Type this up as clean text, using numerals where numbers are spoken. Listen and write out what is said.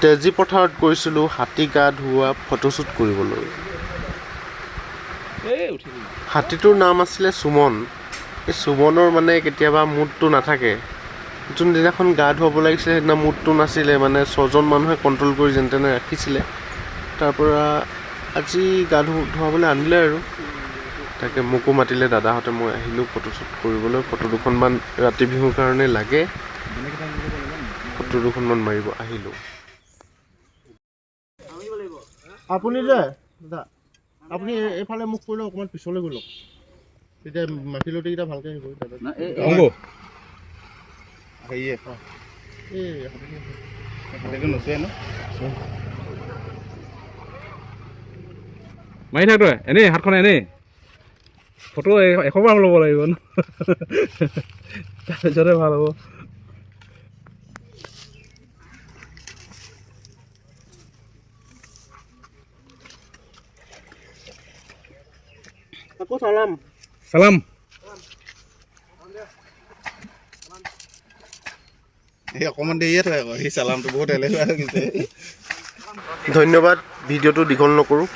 তেজী পথাৰত গৈছিলোঁ হাতী গা ধোৱা ফটোশ্বুট কৰিবলৈ। হাতীটোৰ নাম আছিলে সুমন। এই সুমনৰ মানে কেতিয়াবা মুডটো নাথাকে। যোনদিনাখন গা ধুৱাব লাগিছিলে সেইদিনা মুডটো নাছিলে, মানে 6জন মানুহে কণ্ট্ৰল কৰি যেনে তেনে ৰাখিছিলে। তাৰপৰা আজি গা ধুৱাবলৈ আনিলে আৰু তাকে মোকো মাতিলে দাদাহঁতে, মই আহিলোঁ ফটোশ্বুট কৰিবলৈ। ফটো দুখনমান ৰাতি বিহুৰ কাৰণে লাগে, ফটো দুখনমান মাৰিব আহিলোঁ। আপুনি যে দাদা, আপুনি এইফালে মোক কৰিলে অকণমান পিছলৈ গৈ লওক, তেতিয়া মাখিলতিকেইটা ভালকৈ আহিব দাদা। মাৰি থাক তই, এনেই হাতখন এনেই ফটো 100 বাৰ ল'ব লাগিব ন, তাৰপিছতে ভাল হ'ব। আকৌ চালাম চালাম। অকণমান দেৰিয়ে থয় আকৌ, সেই চালামটো বহুত এলেহুৱা হৈ গৈছে। ধন্যবাদ, ভিডিঅ'টো দীঘল নকৰোঁ।